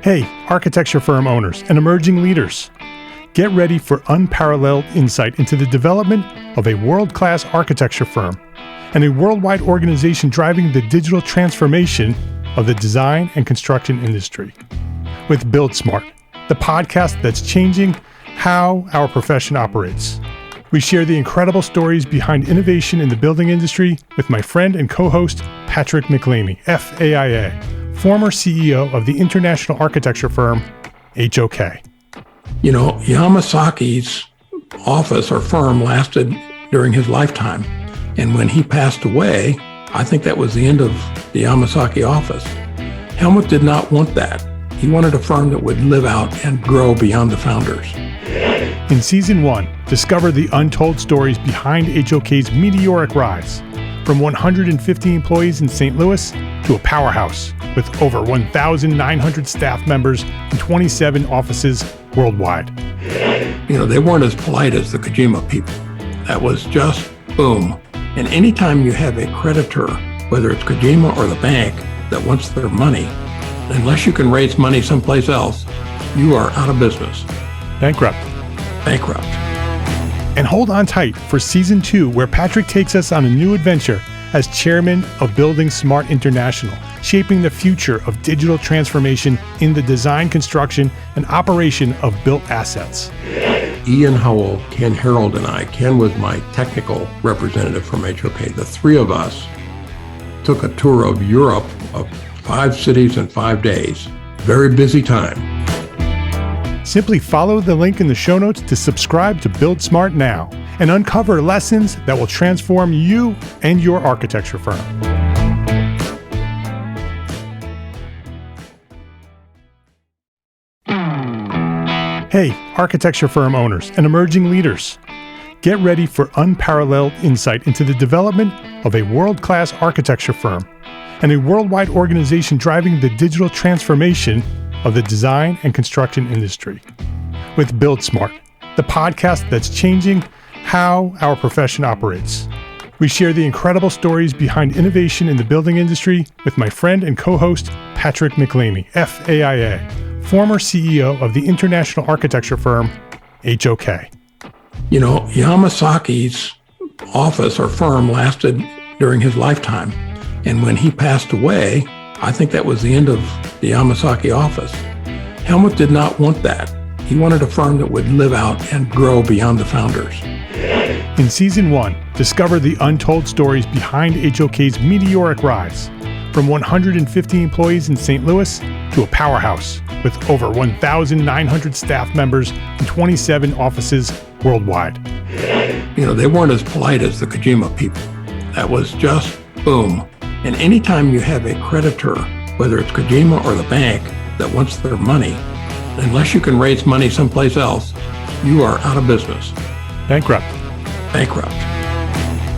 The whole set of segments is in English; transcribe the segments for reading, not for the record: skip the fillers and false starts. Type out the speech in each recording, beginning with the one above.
Hey, architecture firm owners and emerging leaders. Get ready for unparalleled insight into the development of a world-class architecture firm and a worldwide organization driving the digital transformation of the design and construction industry. With Build Smart, the podcast that's changing how our profession operates. We share the incredible stories behind innovation in the building industry with my friend and co-host, Patrick McLeamy, FAIA, former CEO of the international architecture firm, HOK. You know, Yamasaki's office or firm lasted during his lifetime. And when he passed away, I think that was the end of the Yamasaki office. Helmut did not want that. He wanted a firm that would live out and grow beyond the founders. In Season 1, discover the untold stories behind HOK's meteoric rise, from 150 employees in St. Louis to a powerhouse with over 1,900 staff members and 27 offices worldwide. You know, they weren't as polite as the Kojima people. That was just boom. And anytime you have a creditor, whether it's Kojima or the bank, that wants their money, unless you can raise money someplace else, you are out of business. Bankrupt. And hold on tight for Season 2, where Patrick takes us on a new adventure as chairman of Building Smart International, shaping the future of digital transformation in the design, construction, and operation of built assets. Ian Howell, Ken Harold, and I, Ken was my technical representative from HOK. The three of us took a tour of Europe of 5 cities in 5 days. Very busy time. Simply follow the link in the show notes to subscribe to Build Smart now and uncover lessons that will transform you and your architecture firm. Hey, architecture firm owners and emerging leaders. Get ready for unparalleled insight into the development of a world-class architecture firm and a worldwide organization driving the digital transformation of the design and construction industry. With Build Smart, the podcast that's changing how our profession operates. We share the incredible stories behind innovation in the building industry with my friend and co-host, Patrick McLeamy, FAIA, former CEO of the international architecture firm, HOK. You know, Yamasaki's office or firm lasted during his lifetime. And when he passed away, I think that was the end of the Yamasaki office. Helmut did not want that. He wanted a firm that would live out and grow beyond the founders. In Season 1, discover the untold stories behind HOK's meteoric rise, from 150 employees in St. Louis to a powerhouse with over 1,900 staff members and 27 offices worldwide. You know, they weren't as polite as the Kojima people. That was just boom. And anytime you have a creditor, whether it's Kojima or the bank, that wants their money, unless you can raise money someplace else, you are out of business. Bankrupt.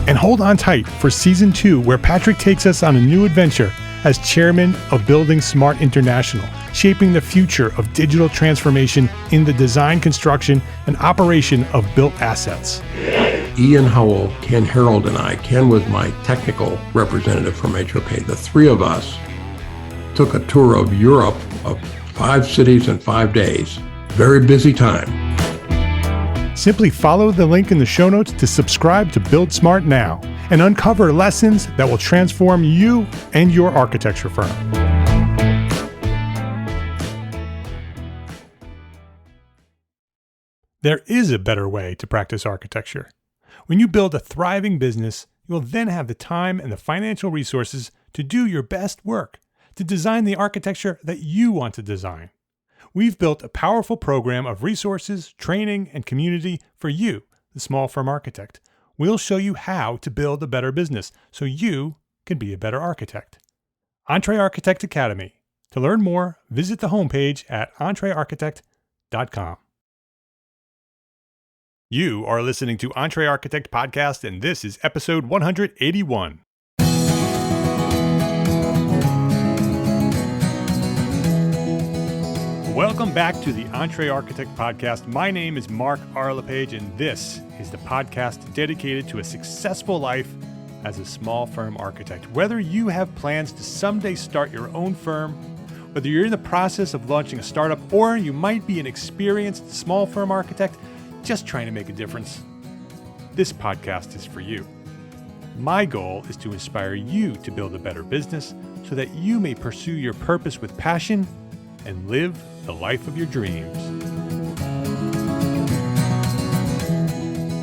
And hold on tight for Season 2, where Patrick takes us on a new adventure as chairman of Building Smart International, shaping the future of digital transformation in the design, construction, and operation of built assets. Ian Howell, Ken Harold, and I, Ken was my technical representative from HOK. The three of us took a tour of Europe of 5 cities in 5 days. Very busy time. Simply follow the link in the show notes to subscribe to Build Smart now and uncover lessons that will transform you and your architecture firm. There is a better way to practice architecture. When you build a thriving business, you will then have the time and the financial resources to do your best work, to design the architecture that you want to design. We've built a powerful program of resources, training, and community for you, the small firm architect. We'll show you how to build a better business so you can be a better architect. EntreArchitect Academy. To learn more, visit the homepage at EntreArchitect.com. You are listening to EntreArchitect Podcast, and this is episode 181. Welcome back to the EntreArchitect Podcast. My name is Mark R. LePage, and this is the podcast dedicated to a successful life as a small firm architect. Whether you have plans to someday start your own firm Whether you're in the process of launching a startup or you might be an experienced small firm architect just trying to make a difference, this podcast is for you. My goal is to inspire you to build a better business so that you may pursue your purpose with passion and live the life of your dreams.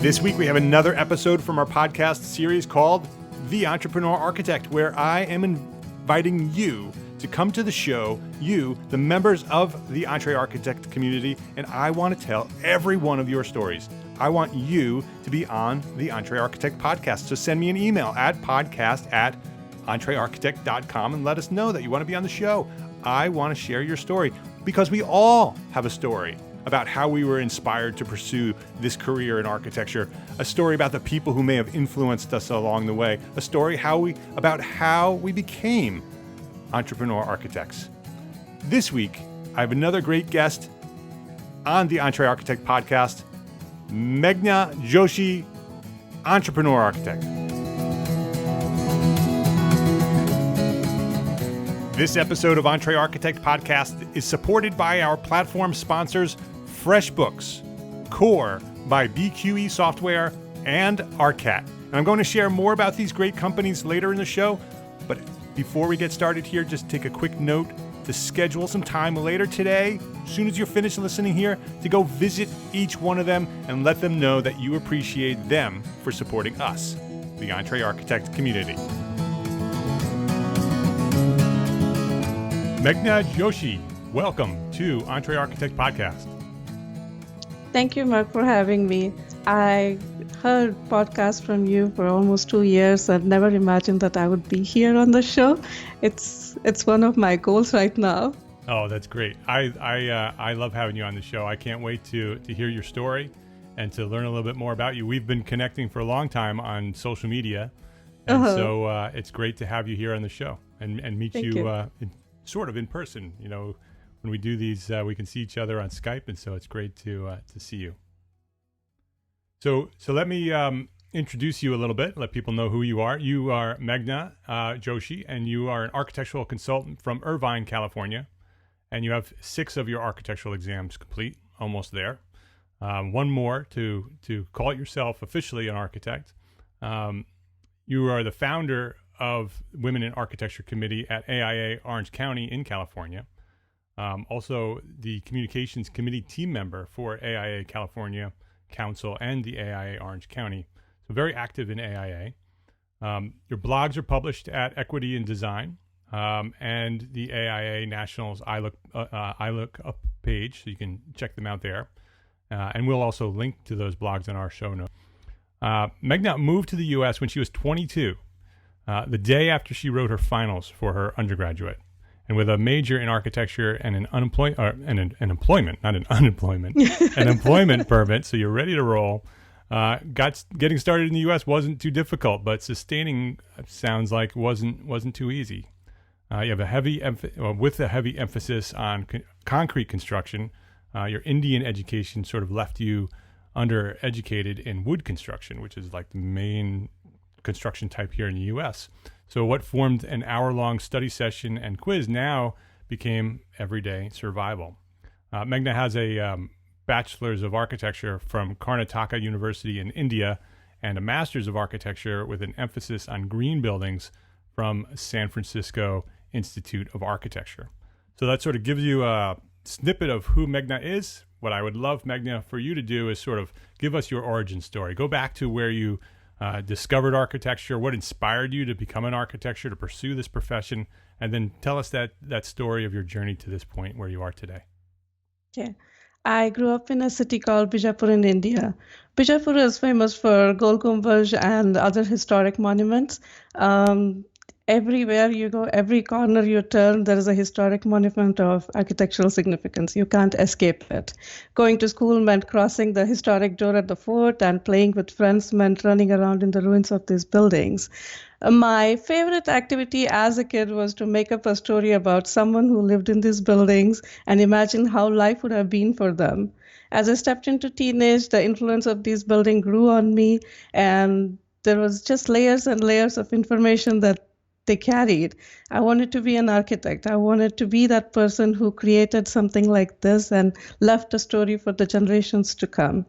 This week we have another episode from our podcast series called The Entrepreneur Architect, where I am inviting you to come to the show, you, the members of the EntreArchitect community, and I want to tell every one of your stories. I want you to be on the EntreArchitect podcast. So send me an email at podcast@entrearchitect.com and let us know that you want to be on the show. I want to share your story because we all have a story about how we were inspired to pursue this career in architecture, a story about the people who may have influenced us along the way, a story about how we became entrepreneur architects. This week, I have another great guest on the EntreArchitect podcast, Meghana Joshi, entrepreneur architect. This episode of EntreArchitect podcast is supported by our platform sponsors, FreshBooks, Core by BQE Software, and ARCAT. And I'm going to share more about these great companies later in the show, but before we get started here, just take a quick note to schedule some time later today, as soon as you're finished listening here, to go visit each one of them and let them know that you appreciate them for supporting us, the EntreArchitect community. Meghana Joshi, welcome to EntreArchitect podcast. Thank you, Mark, for having me. I heard podcasts from you for almost 2 years and never imagined that I would be here on the show. It's one of my goals right now. Oh, that's great. I love having you on the show. I can't wait to hear your story and to learn a little bit more about you. We've been connecting for a long time on social media, and so it's great to have you here on the show and meet you sort of in person. You know, when we do these, we can see each other on Skype, and so it's great to see you. So let me introduce you a little bit, let people know who you are. You are Meghana Joshi, and you are an architectural consultant from Irvine, California, and you have 6 of your architectural exams complete, almost there. One more to call yourself officially an architect. You are the founder of Women in Architecture Committee at AIA Orange County in California. Also the Communications Committee team member for AIA California Council and the AIA Orange County. So very active in AIA. Your blogs are published at Equity in Design and the AIA Nationals I Look Up page, so you can check them out there. And we'll also link to those blogs in our show notes. Meghana moved to the U.S. when she was 22, the day after she wrote her finals for her undergraduate. And with a major in architecture and an employment permit, so you're ready to roll. Getting started in the U.S. wasn't too difficult, but sustaining sounds like wasn't too easy. You have a heavy emphasis on concrete construction. Your Indian education sort of left you undereducated in wood construction, which is like the main construction type here in the U.S. So what formed an hour-long study session and quiz now became everyday survival. Meghana has a Bachelors of Architecture from Karnatak University in India and a Masters of Architecture with an emphasis on green buildings from San Francisco Institute of Architecture. So that sort of gives you a snippet of who Meghana is. What I would love, Meghana, for you to do is sort of give us your origin story. Go back to where you discovered architecture, what inspired you to become an architect, to pursue this profession, and then tell us that story of your journey to this point where you are today. Okay. I grew up in a city called Bijapur in India. Bijapur is famous for Gol Gumbaz and other historic monuments. Everywhere you go, every corner you turn, there is a historic monument of architectural significance. You can't escape it. Going to school meant crossing the historic door at the fort, and playing with friends meant running around in the ruins of these buildings. My favorite activity as a kid was to make up a story about someone who lived in these buildings and imagine how life would have been for them. As I stepped into teenage, the influence of these buildings grew on me, and there was just layers and layers of information that they carried. I wanted to be an architect. I wanted to be that person who created something like this and left a story for the generations to come.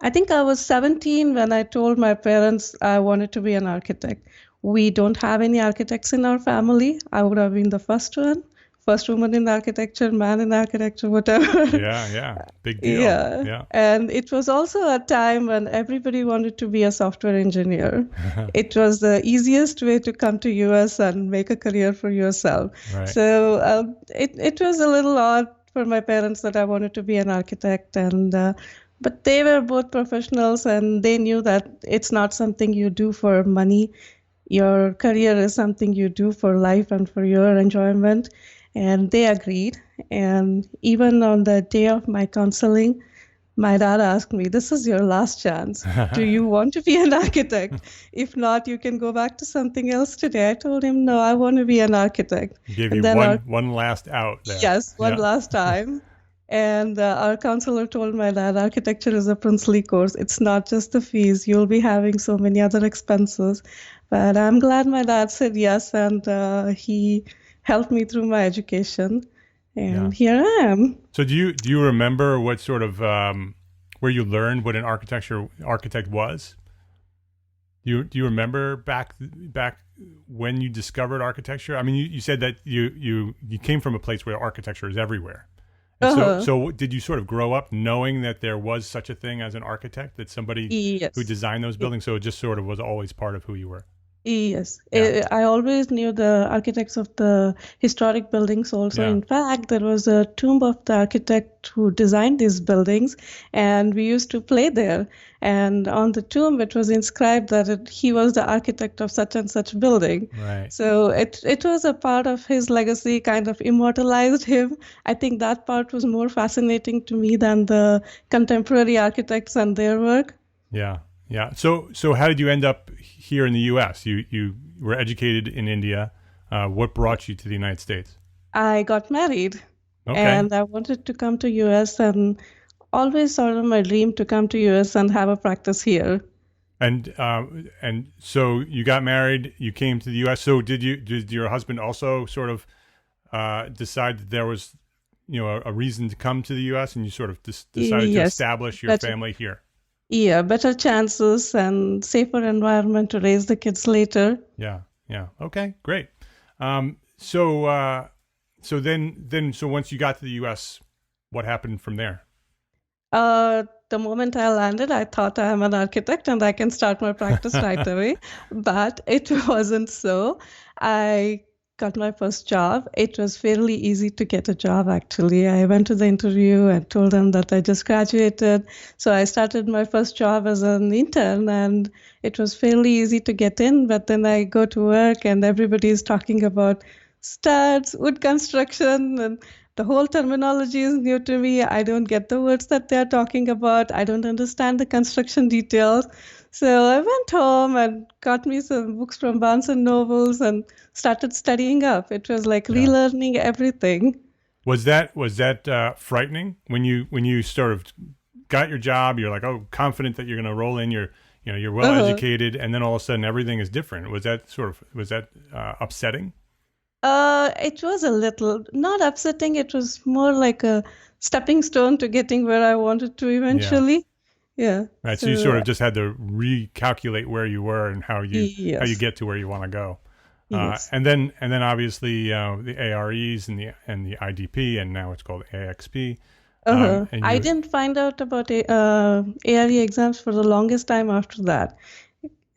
I think I was 17 when I told my parents I wanted to be an architect. We don't have any architects in our family. I would have been the first one, first woman in architecture, man in architecture, whatever. Yeah. Big deal. Yeah. And it was also a time when everybody wanted to be a software engineer. It was the easiest way to come to US and make a career for yourself. Right. So it was a little odd for my parents that I wanted to be an architect, and but they were both professionals and they knew that it's not something you do for money. Your career is something you do for life and for your enjoyment. And they agreed. And even on the day of my counseling, my dad asked me, "This is your last chance. Do you want to be an architect? If not, you can go back to something else today." I told him, "No, I want to be an architect." He gave you one last out there. Yes, one last time. And our counselor told my dad, "Architecture is a princely course. It's not just the fees. You'll be having so many other expenses." But I'm glad my dad said yes, and he helped me through my education. And here I am. So do you remember what sort of where you learned what an architect was? Do you remember back when you discovered architecture? I mean, you said that you came from a place where architecture is everywhere. So did you sort of grow up knowing that there was such a thing as an architect, that somebody who designed those buildings? So it just sort of was always part of who you were. Yes, I always knew the architects of the historic buildings also. In fact, there was a tomb of the architect who designed these buildings, and we used to play there. And on the tomb, it was inscribed that he was the architect of such and such building. Right. So it was a part of his legacy, kind of immortalized him. I think that part was more fascinating to me than the contemporary architects and their work. Yeah. So how did you end up here in the U.S.? You were educated in India. What brought you to the United States? I got married. Okay. And I wanted to come to US, and always sort of my dream to come to US and have a practice here. And so you got married, you came to the U.S. So did your husband also sort of decide that there was, a reason to come to the U.S. and you sort of decided to establish your family here? Yeah, better chances and safer environment to raise the kids later. Yeah. Okay, great. So once you got to the U.S., what happened from there? The moment I landed, I thought I am an architect and I can start my practice right away. But it wasn't so. I got my first job. It was fairly easy to get a job, actually. I went to the interview and told them that I just graduated. So I started my first job as an intern, and it was fairly easy to get in. But then I go to work and everybody is talking about studs, wood construction, and the whole terminology is new to me. I don't get the words that they're talking about. I don't understand the construction details. So I went home and got me some books from Barnes and Nobles and started studying up. It was like relearning everything. Was that frightening when you sort of got your job? You're like, confident that you're going to roll in. You're well educated, and then all of a sudden everything is different. Was that upsetting? It was a little, not upsetting. It was more like a stepping stone to getting where I wanted to eventually. Yeah. Right. So you sort of just had to recalculate where you were and how you get to where you want to go. Yes. And then obviously the AREs and the IDP, and now it's called AXP. I didn't find out about ARE exams for the longest time after that.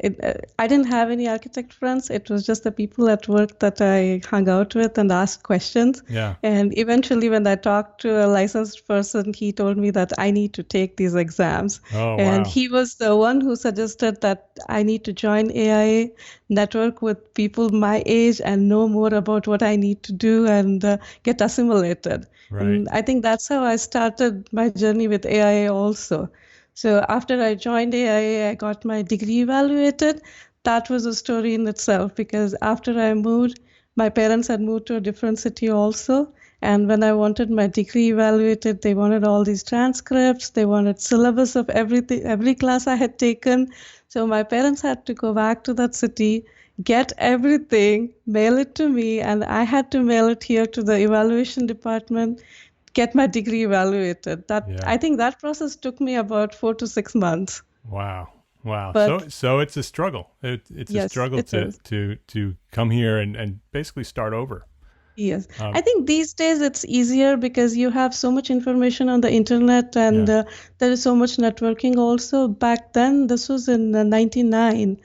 I didn't have any architect friends. It was just the people at work that I hung out with and asked questions. Yeah. And eventually when I talked to a licensed person, he told me that I need to take these exams. And he was the one who suggested that I need to join AIA, network with people my age and know more about what I need to do and get assimilated. Right. And I think that's how I started my journey with AIA also. So after I joined AIA, I got my degree evaluated. That was a story in itself, because after I moved, my parents had moved to a different city also. And when I wanted my degree evaluated, they wanted all these transcripts. They wanted syllabus of everything, every class I had taken. So my parents had to go back to that city, get everything, mail it to me, and I had to mail it here to the evaluation department, get my degree evaluated. I think that process took me about 4 to 6 months. Wow. Wow. But So it's a struggle. It's a yes, struggle it is. to come here and basically start over. Yes, I think these days it's easier because you have so much information on the internet, and there is so much networking also. Back then, this was in '99.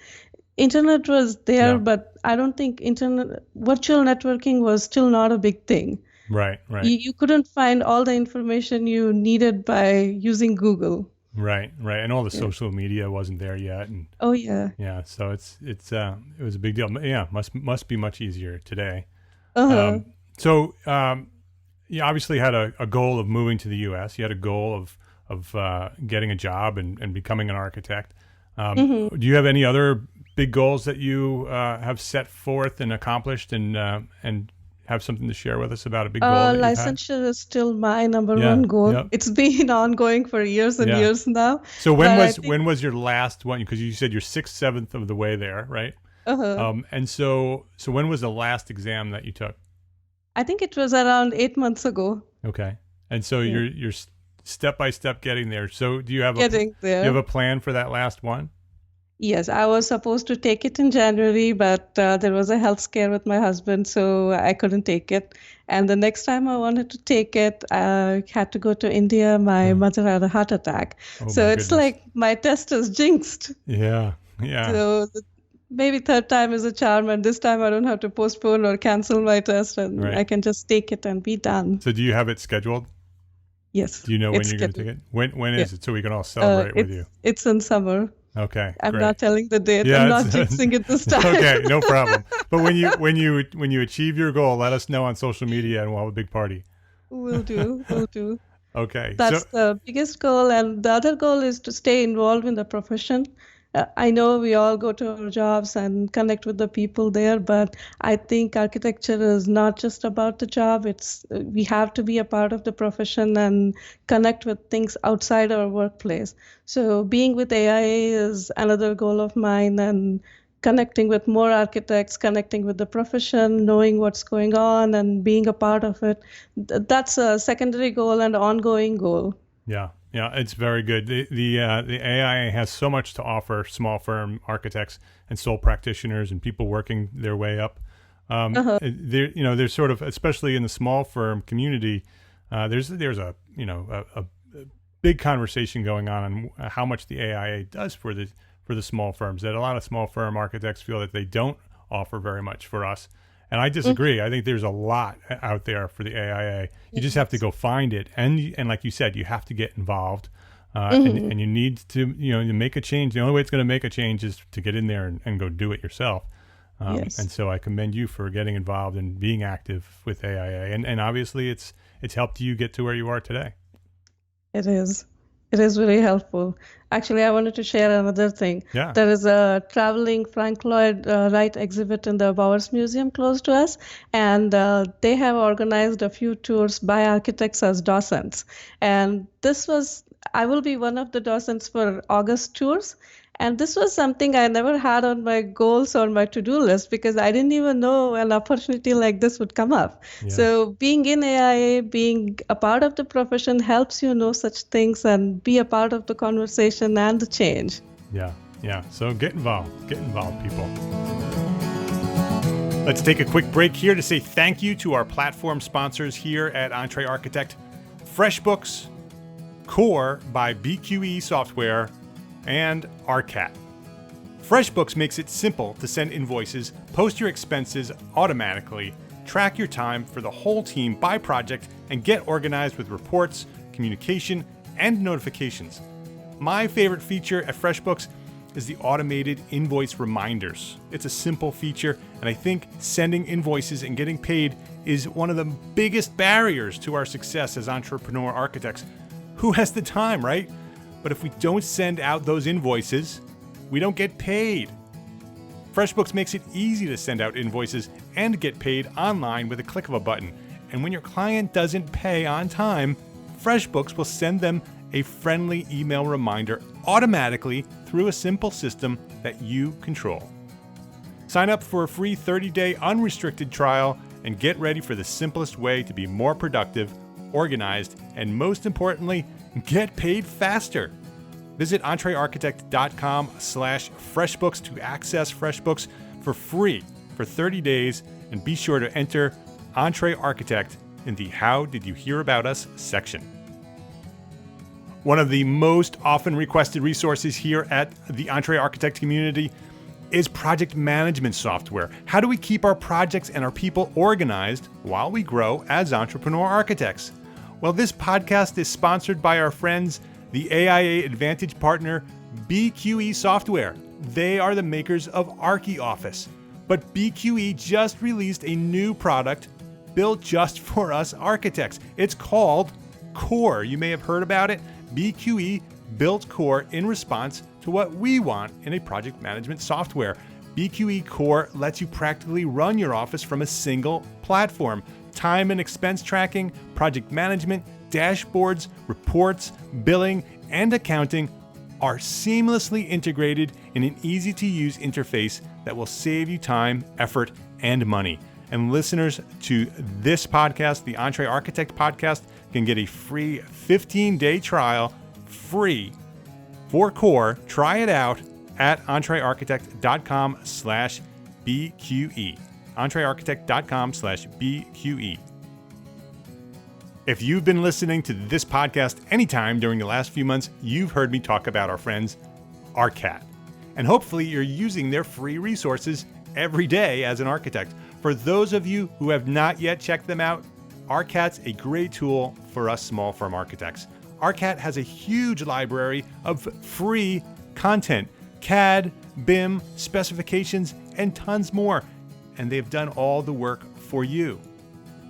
Internet was there, but I don't think virtual networking was still not a big thing. Right. You couldn't find all the information you needed by using Google. Right. And all the social media wasn't there yet. And oh yeah. Yeah. So it was a big deal. Yeah. Must be much easier today. So you obviously had a goal of moving to the U.S. You had a goal of getting a job and becoming an architect. Do you have any other big goals that you have set forth and accomplished, and have something to share with us about a big goal that you've had? Licensure is still my number one goal. Yep. It's been ongoing for years and years now. So when was your last one? Because you said you're 6/7 of the way there, right? And so when was the last exam that you took? I think it was around 8 months ago. Okay. And so you're step by step getting there. So do you have a plan for that last one? Yes, I was supposed to take it in January, but there was a health scare with my husband, so I couldn't take it. And the next time I wanted to take it, I had to go to India. My mother had a heart attack. So it's like my test is jinxed. Yeah. So maybe third time is a charm, and this time I don't have to postpone or cancel my test, and I can just take it and be done. So do you have it scheduled? Yes. Do you know when you're going to take it? When is it, so we can all celebrate with you? It's in summer. Okay. I'm not telling the date. I'm not jinxing it this time. Okay, no problem. But when you achieve your goal, let us know on social media, and we'll have a big party. We'll do. Okay. That's the biggest goal, and the other goal is to stay involved in the profession. I know we all go to our jobs and connect with the people there, but I think architecture is not just about the job. We have to be a part of the profession and connect with things outside our workplace. So being with AIA is another goal of mine, and connecting with more architects, connecting with the profession, knowing what's going on and being a part of it. That's a secondary goal and ongoing goal. Yeah, it's very good. The AIA has so much to offer small firm architects and sole practitioners and people working their way up. There's sort of, especially in the small firm community, there's a big conversation going on how much the AIA does for the small firms. That a lot of small firm architects feel that they don't offer very much for us. And I disagree. I think there's a lot out there for the AIA. You just have to go find it. And like you said, you have to get involved. And you need to make a change. The only way it's going to make a change is to get in there and go do it yourself. And so I commend you for getting involved and being active with AIA. And obviously it's helped you get to where you are today. It is. It is really helpful. Actually, I wanted to share another thing. Yeah. There is a traveling Frank Lloyd Wright exhibit in the Bowers Museum close to us, and they have organized a few tours by architects as docents. And I will be one of the docents for August tours. And this was something I never had on my goals or my to-do list because I didn't even know an opportunity like this would come up. Yeah. So being in AIA, being a part of the profession helps you know such things and be a part of the conversation and the change. Yeah. So get involved, people. Let's take a quick break here to say thank you to our platform sponsors here at EntreArchitect, FreshBooks, Core by BQE Software, and ARCAT. FreshBooks makes it simple to send invoices, post your expenses automatically, track your time for the whole team by project, and get organized with reports, communication, and notifications. My favorite feature at FreshBooks is the automated invoice reminders. It's a simple feature, and I think sending invoices and getting paid is one of the biggest barriers to our success as entrepreneur architects. Who has the time, right? But if we don't send out those invoices, we don't get paid. FreshBooks makes it easy to send out invoices and get paid online with a click of a button. And when your client doesn't pay on time, FreshBooks will send them a friendly email reminder automatically through a simple system that you control. Sign up for a free 30-day unrestricted trial and get ready for the simplest way to be more productive, organized, and most importantly, get paid faster. Visit EntreArchitect.com/freshbooks to access FreshBooks for free for 30 days, and be sure to enter EntreArchitect in the How Did You Hear About Us section. One of the most often requested resources here at the EntreArchitect community is project management software. How do we keep our projects and our people organized while we grow as entrepreneur architects? Well, this podcast is sponsored by our friends, the AIA Advantage partner, BQE Software. They are the makers of ArchiOffice. But BQE just released a new product built just for us architects. It's called Core. You may have heard about it. BQE built Core in response to what we want in a project management software. BQE Core lets you practically run your office from a single platform. Time and expense tracking, project management, dashboards, reports, billing, and accounting are seamlessly integrated in an easy-to-use interface that will save you time, effort, and money. And listeners to this podcast, the EntreArchitect podcast, can get a free 15-day trial free for Core. Try it out at EntreArchitect.com/BQE. EntreArchitect.com/BQE. If you've been listening to this podcast anytime during the last few months, you've heard me talk about our friends, ARCAT. And hopefully you're using their free resources every day as an architect. For those of you who have not yet checked them out, ARCAT's a great tool for us small firm architects. ARCAT has a huge library of free content, CAD, BIM, specifications, and tons more. And they've done all the work for you.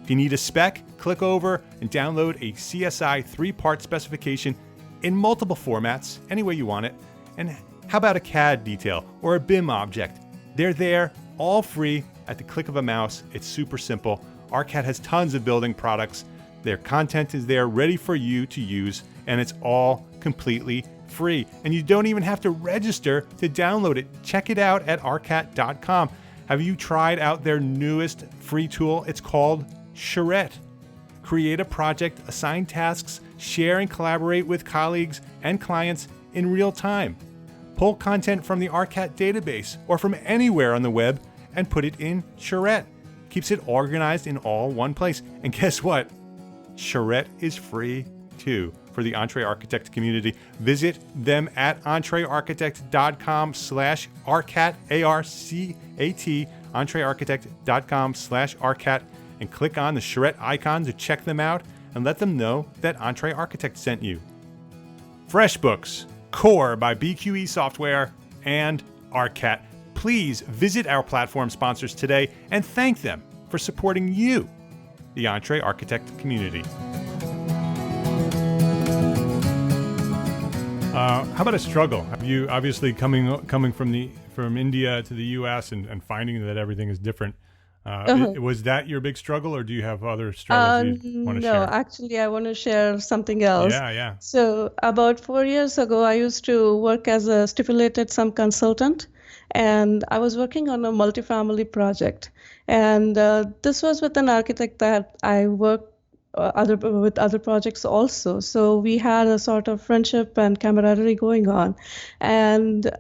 If you need a spec, click over and download a CSI 3-part specification in multiple formats, any way you want it. And how about a CAD detail or a BIM object? They're there, all free, at the click of a mouse. It's super simple. ARCAT has tons of building products. Their content is there ready for you to use, and it's all completely free. And you don't even have to register to download it. Check it out at arcat.com. Have you tried out their newest free tool? It's called Charrette. Create a project, assign tasks, share and collaborate with colleagues and clients in real time. Pull content from the ARCAT database or from anywhere on the web and put it in Charrette. Keeps it organized in all one place. And guess what? Charrette is free too for the EntreArchitect community. Visit them at EntreArchitect.com/ARCAT, ARCAT, EntreArchitect.com/ARCAT, and click on the Charrette icon to check them out and let them know that EntreArchitect sent you. FreshBooks, Core by BQE Software, and ARCAT. Please visit our platform sponsors today and thank them for supporting you, the EntreArchitect community. How about a struggle? Have you obviously coming from India to the U.S. and finding that everything is different? Was that your big struggle, or do you have other struggles you want to share? No, actually, I want to share something else. Yeah. So about 4 years ago, I used to work as a stipulated sum consultant, and I was working on a multifamily project. And this was with an architect that I worked with other projects also. So we had a sort of friendship and camaraderie going on. And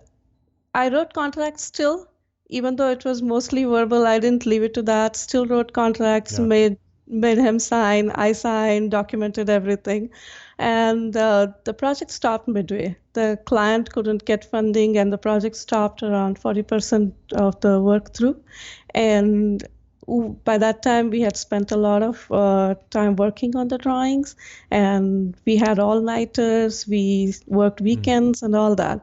I wrote contracts still, even though it was mostly verbal. I didn't leave it to that. Still wrote contracts, made him sign. I signed, documented everything. And the project stopped midway. The client couldn't get funding, and the project stopped around 40% of the work through. And by that time, we had spent a lot of time working on the drawings, and we had all-nighters, we worked weekends and all that.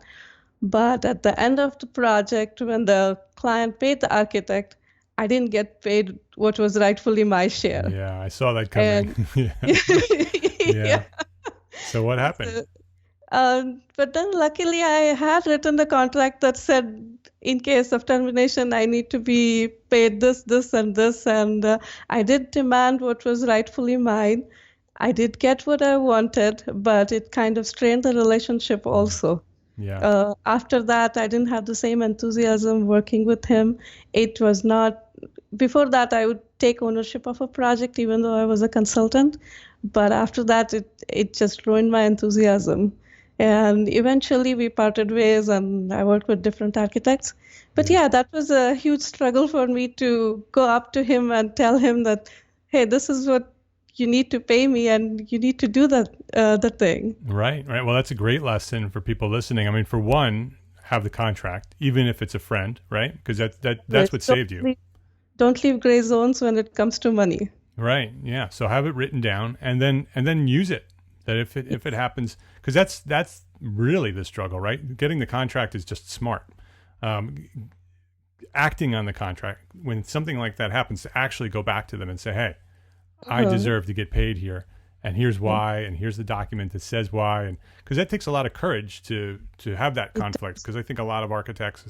But at the end of the project, when the client paid the architect, I didn't get paid what was rightfully my share. Yeah, I saw that coming. Yeah. So what happened? But then luckily I had written the contract that said, in case of termination, I need to be paid this, and this. And I did demand what was rightfully mine. I did get what I wanted, but it kind of strained the relationship also. Yeah. After that, I didn't have the same enthusiasm working with him. It was not, before that, I would take ownership of a project even though I was a consultant. But after that, it just ruined my enthusiasm. And eventually we parted ways and I worked with different architects. But yeah, that was a huge struggle for me to go up to him and tell him that, hey, this is what you need to pay me and you need to do the thing. Right. Well, that's a great lesson for people listening. I mean, for one, have the contract, even if it's a friend, right? Because that's Right. what saved you. Don't leave gray zones when it comes to money. Right. Yeah. So have it written down and then use it. That if it happens, because that's really the struggle, right? Getting the contract is just smart. Acting on the contract when something like that happens, to actually go back to them and say, hey, I deserve to get paid here, and here's why, and here's the document that says why, and because that takes a lot of courage to have that conflict. Because I think a lot of architects,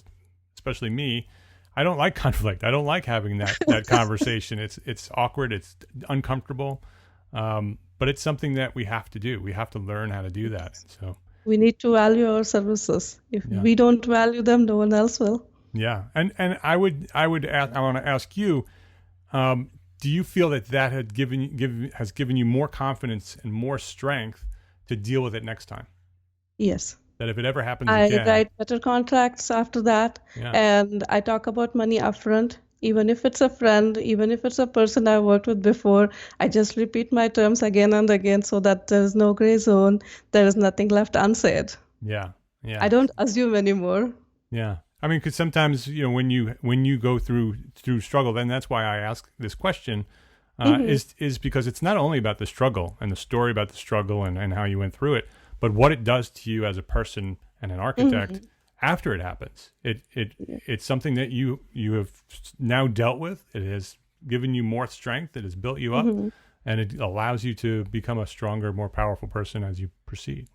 especially me, I don't like conflict. I don't like having that conversation. It's awkward. It's uncomfortable. But it's something that we have to do. We have to learn how to do that. So we need to value our services. If we don't value them, no one else will. Yeah, and I want to ask you. Do you feel that has given you more confidence and more strength to deal with it next time? Yes. That if it ever happens again, I write better contracts after that, and I talk about money upfront. Even if it's a friend, even if it's a person I worked with before, I just repeat my terms again and again so that there is no gray zone. There is nothing left unsaid. Yeah. I don't assume anymore. Yeah. I mean, because sometimes, when you go through struggle, then that's why I ask this question, is because it's not only about the struggle and the story about the struggle and how you went through it, but what it does to you as a person and an architect after it happens. It's something that you have now dealt with. It has given you more strength. It has built you up, and it allows you to become a stronger, more powerful person as you proceed.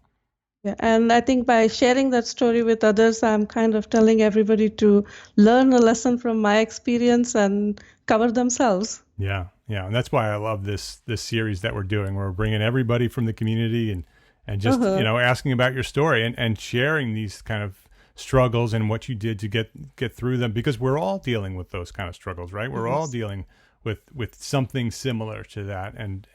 Yeah, and I think by sharing that story with others, I'm kind of telling everybody to learn a lesson from my experience and cover themselves. Yeah, and that's why I love this series that we're doing. We're bringing everybody from the community and just asking about your story and sharing these kind of struggles and what you did to get through them, because we're all dealing with those kind of struggles, right? We're all dealing with something similar to that, and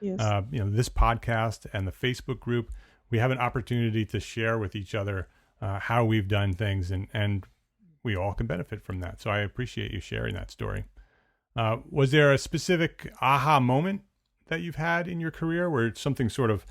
this podcast and the Facebook group. We have an opportunity to share with each other how we've done things, and we all can benefit from that. So I appreciate you sharing that story. Was there a specific aha moment that you've had in your career where something sort of,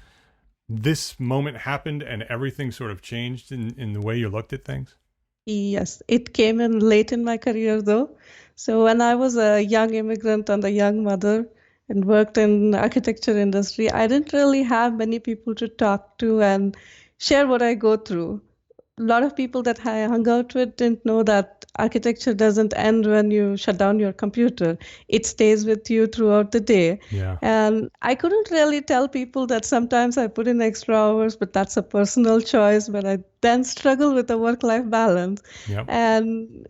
this moment happened and everything sort of changed in the way you looked at things? Yes, it came in late in my career though. So when I was a young immigrant and a young mother, and worked in the architecture industry, I didn't really have many people to talk to and share what I go through. A lot of people that I hung out with didn't know that architecture doesn't end when you shut down your computer. It stays with you throughout the day. Yeah. And I couldn't really tell people that sometimes I put in extra hours, but that's a personal choice. But I then struggle with the work-life balance. Yep. And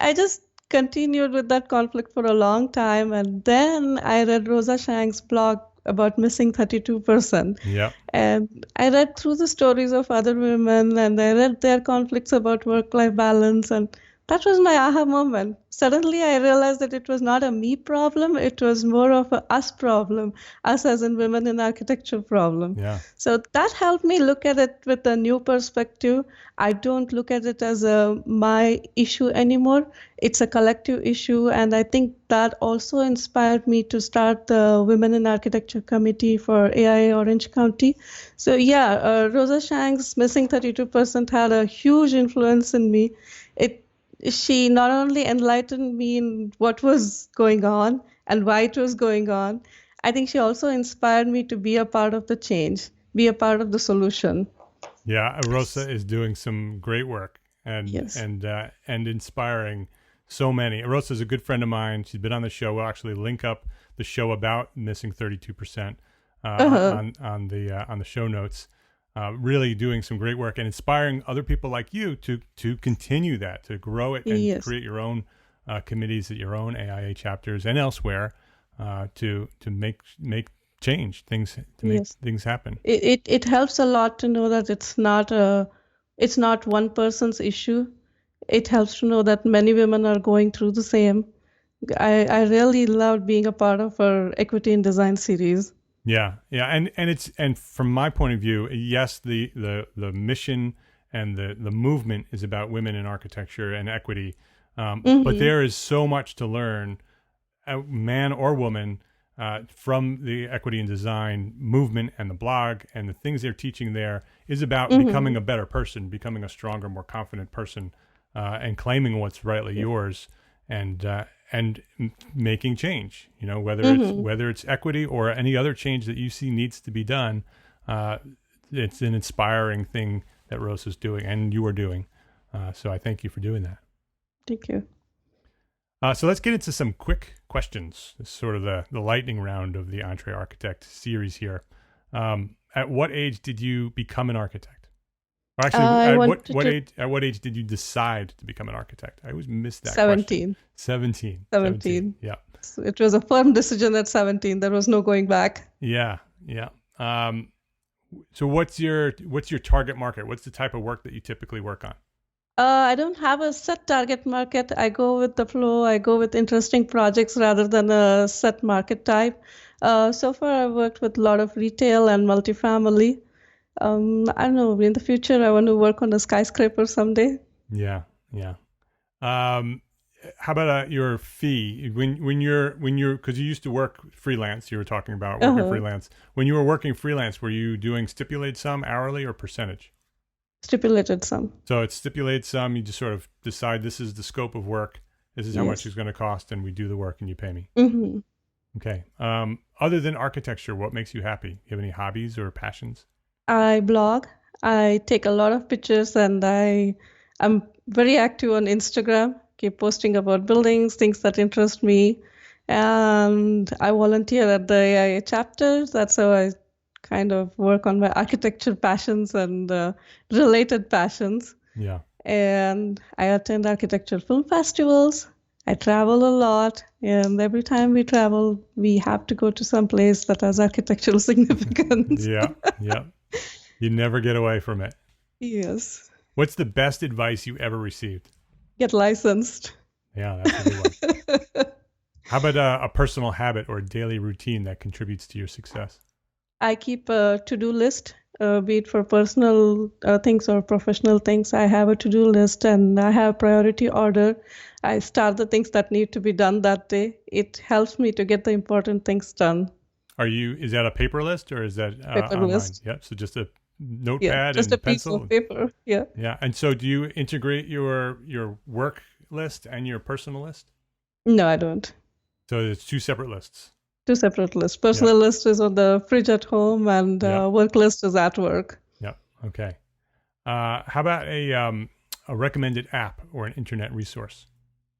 I just continued with that conflict for a long time, and then I read Rosa Shank's blog about missing 32%. Yeah. And I read through the stories of other women, and I read their conflicts about work-life balance, and that was my aha moment. Suddenly I realized that it was not a me problem, it was more of a us problem, us as in women in architecture problem. Yeah. So that helped me look at it with a new perspective. I don't look at it as my issue anymore. It's a collective issue, and I think that also inspired me to start the Women in Architecture Committee for AIA Orange County. So yeah, Rosa Shank's missing 32% had a huge influence in me. She not only enlightened me in what was going on and why it was going on, I think she also inspired me to be a part of the change, be a part of the solution. Yeah, Rosa is doing some great work and inspiring so many. Rosa is a good friend of mine. She's been on the show. We'll actually link up the show about missing 32% on the show notes. Really doing some great work and inspiring other people like you to continue that, to grow it and create your own committees at your own AIA chapters and elsewhere to make change, things happen. It helps a lot to know that it's not a it's not one person's issue. It helps to know that many women are going through the same. I really loved being a part of our Equity in Design series. Yeah, and from my point of view, yes, the mission and the movement is about women in architecture and equity, but there is so much to learn, man or woman, from the Equity in Design movement, and the blog and the things they're teaching there is about becoming a better person, becoming a stronger, more confident person, and claiming what's rightly yours, and making change, whether it's equity or any other change that you see needs to be done. It's an inspiring thing that Rosa's doing and you are doing. So I thank you for doing that. Thank you. So let's get into some quick questions. This is sort of the lightning round of the EntreArchitect series here. At what age did you become an architect? Or actually, at what age did you decide to become an architect? I always miss that 17. question. 17. Yeah. So it was a firm decision at 17. There was no going back. Yeah. So what's your target market? What's the type of work that you typically work on? I don't have a set target market. I go with the flow. I go with interesting projects rather than a set market type. So far, I've worked with a lot of retail and multifamily. I don't know. In the future, I want to work on a skyscraper someday. Yeah. How about your fee when you're because you used to work freelance? You were talking about working freelance. When you were working freelance, were you doing stipulated sum, hourly, or percentage? Stipulated sum. So it's stipulated sum. You just sort of decide this is the scope of work. This is how much it's going to cost, and we do the work, and you pay me. Mm-hmm. Okay. Other than architecture, what makes you happy? You have any hobbies or passions? I blog. I take a lot of pictures, and I'm very active on Instagram. Keep posting about buildings, things that interest me, and I volunteer at the AIA chapter. That's how I kind of work on my architecture passions and related passions. Yeah. And I attend architecture film festivals. I travel a lot, and every time we travel, we have to go to some place that has architectural significance. Yeah. You never get away from it. Yes. What's the best advice you ever received? Get licensed. Yeah, that's a good one. How about a personal habit or a daily routine that contributes to your success? I keep a to-do list, be it for personal things or professional things. I have a to-do list, and I have priority order. I start the things that need to be done that day. It helps me to get the important things done. Is that a paper list or is that paper online? list? Yep. So just a notepad just and a piece pencil. of paper. Yeah. Yeah. And so do you integrate your work list and your personal list? No, I don't. So it's two separate lists. Two separate lists. Personal list is on the fridge at home, and work list is at work. Yep. Okay. How about a recommended app or an internet resource?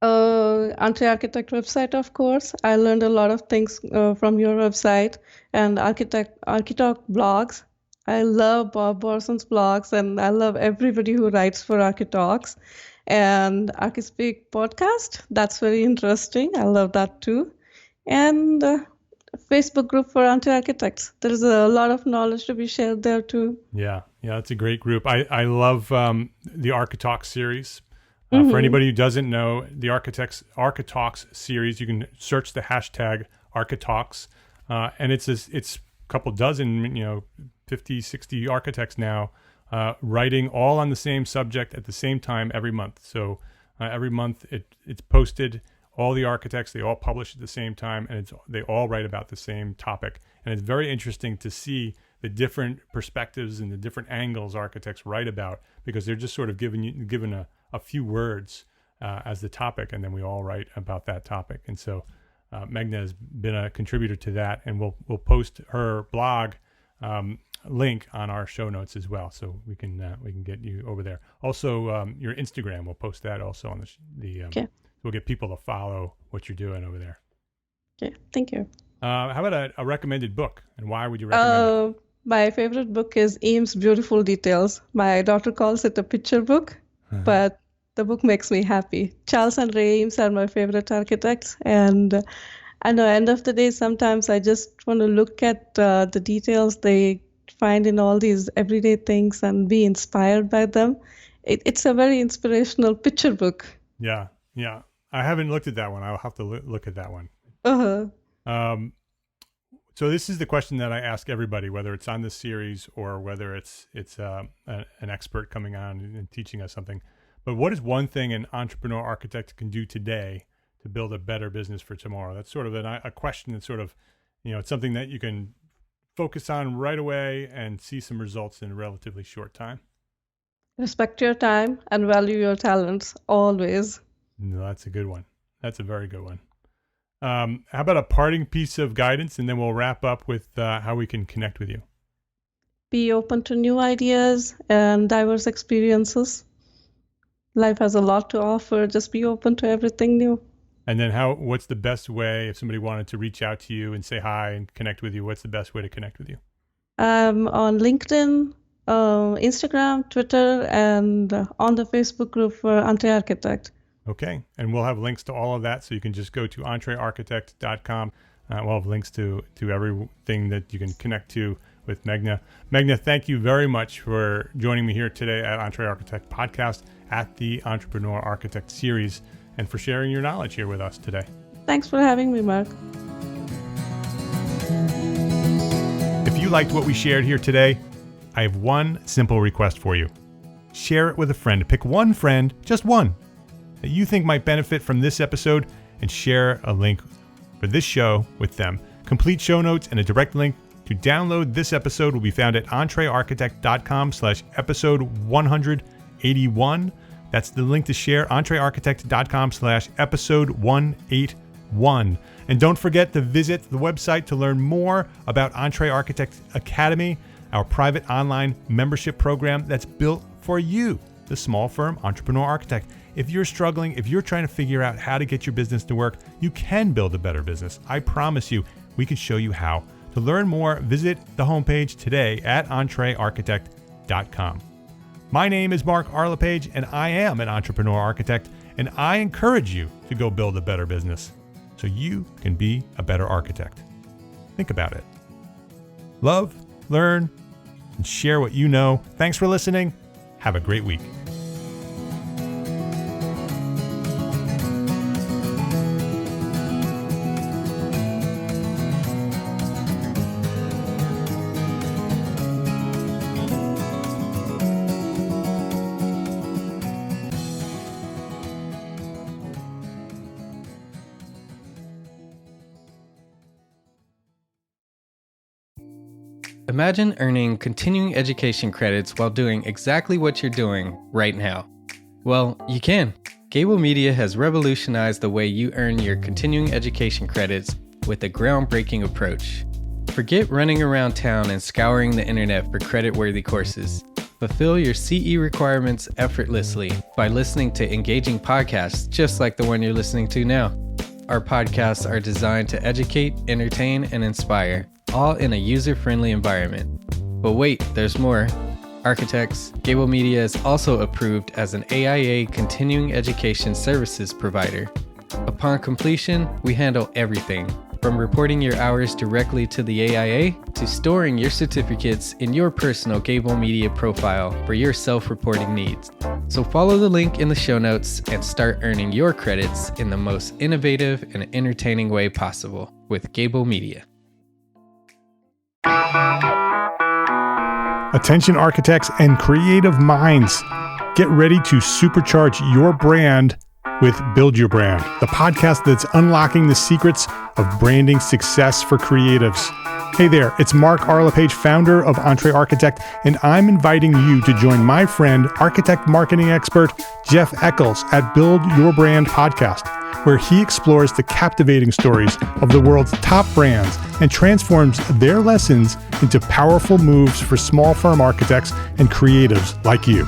EntreArchitect website, of course. I learned a lot of things from your website, and Architect blogs. I love Bob Borson's blogs, and I love everybody who writes for Architalks. And Archispeak podcast, that's very interesting. I love that too. And Facebook group for EntreArchitects. There's a lot of knowledge to be shared there too. Yeah, it's a great group. I love the Architalks series. For anybody who doesn't know, the Architalks series, you can search the hashtag Architalks, and it's a couple dozen, 50, 60 architects now writing all on the same subject at the same time every month. So every month it's posted. All the architects, they all publish at the same time, and they all write about the same topic. And it's very interesting to see the different perspectives and the different angles architects write about, because they're just sort of given a few words as the topic, and then we all write about that topic. And so Meghna has been a contributor to that, and we'll post her blog link on our show notes as well, so we can get you over there. Also, your Instagram, we'll post that also on the okay. We'll get people to follow what you're doing over there. Okay, thank you. How about a recommended book, and why would you recommend it? My favorite book is Eames' Beautiful Details. My daughter calls it a picture book, but the book makes me happy. Charles and Ray Eames are my favorite architects, and at the end of the day, sometimes I just want to look at the details. They find in all these everyday things and be inspired by them. It's a very inspirational picture book. Yeah. I haven't looked at that one. I'll have to look at that one. So this is the question that I ask everybody, whether it's on this series or whether it's an expert coming on and teaching us something. But what is one thing an entrepreneur architect can do today to build a better business for tomorrow? That's sort of a question that's sort of, it's something that you can focus on right away and see some results in a relatively short time. Respect your time and value your talents always. No, that's a good one. That's a very good one. How about a parting piece of guidance, and then we'll wrap up with how we can connect with you. Be open to new ideas and diverse experiences. Life has a lot to offer. Just be open to everything new. And then what's the best way, if somebody wanted to reach out to you and say hi and connect with you, what's the best way to connect with you? On LinkedIn, Instagram, Twitter, and on the Facebook group for EntreArchitect. Okay. And we'll have links to all of that. So you can just go to EntreArchitect.com. We'll have links to everything that you can connect to with Meghana. Meghana, thank you very much for joining me here today at EntreArchitect Podcast at the Entrepreneur Architect Series and for sharing your knowledge here with us today. Thanks for having me, Mark. If you liked what we shared here today, I have one simple request for you. Share it with a friend. Pick one friend, just one, that you think might benefit from this episode, and share a link for this show with them. Complete show notes and a direct link to download this episode will be found at EntreArchitect.com/episode 181. That's the link to share, EntreArchitect.com/episode 181. And don't forget to visit the website to learn more about EntreArchitect Academy, our private online membership program that's built for you, the small firm entrepreneur architect. If you're struggling, if you're trying to figure out how to get your business to work, you can build a better business. I promise you, we can show you how. To learn more, visit the homepage today at EntreArchitect.com. My name is Mark Arlepage, and I am an entrepreneur architect, and I encourage you to go build a better business so you can be a better architect. Think about it. Love, learn, and share what you know. Thanks for listening. Have a great week. Imagine earning continuing education credits while doing exactly what you're doing right now. Well, you can. Gable Media has revolutionized the way you earn your continuing education credits with a groundbreaking approach. Forget running around town and scouring the internet for credit-worthy courses. Fulfill your CE requirements effortlessly by listening to engaging podcasts just like the one you're listening to now. Our podcasts are designed to educate, entertain, and inspire, all in a user-friendly environment. But wait, there's more. Architects, Gable Media is also approved as an AIA continuing education services provider. Upon completion, we handle everything, from reporting your hours directly to the AIA to storing your certificates in your personal Gable Media profile for your self-reporting needs. So follow the link in the show notes and start earning your credits in the most innovative and entertaining way possible with Gable Media. Attention architects and creative minds, get ready to supercharge your brand with Build Your Brand, the podcast that's unlocking the secrets of branding success for creatives. Hey there, it's Mark Arlepage, founder of EntreArchitect, and I'm inviting you to join my friend, architect marketing expert Jeff Eccles at Build Your Brand podcast, where he explores the captivating stories of the world's top brands and transforms their lessons into powerful moves for small firm architects and creatives like you.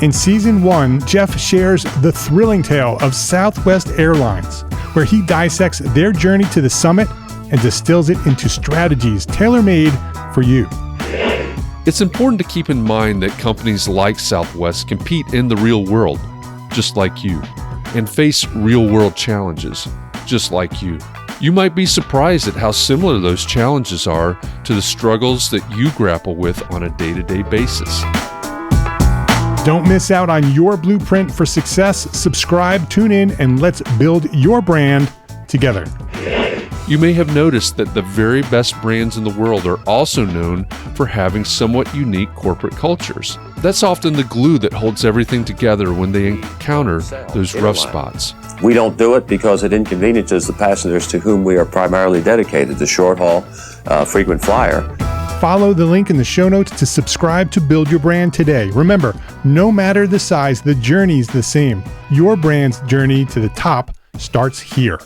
In Season 1, Jeff shares the thrilling tale of Southwest Airlines, where he dissects their journey to the summit and distills it into strategies tailor-made for you. It's important to keep in mind that companies like Southwest compete in the real world, just like you, and face real-world challenges, just like you. You might be surprised at how similar those challenges are to the struggles that you grapple with on a day-to-day basis. Don't miss out on your blueprint for success. Subscribe, tune in, and let's build your brand together. You may have noticed that the very best brands in the world are also known for having somewhat unique corporate cultures. That's often the glue that holds everything together when they encounter those rough spots. We don't do it because it inconveniences the passengers to whom we are primarily dedicated, the short haul, frequent flyer. Follow the link in the show notes to subscribe to Build Your Brand today. Remember, no matter the size, the journey's the same. Your brand's journey to the top starts here.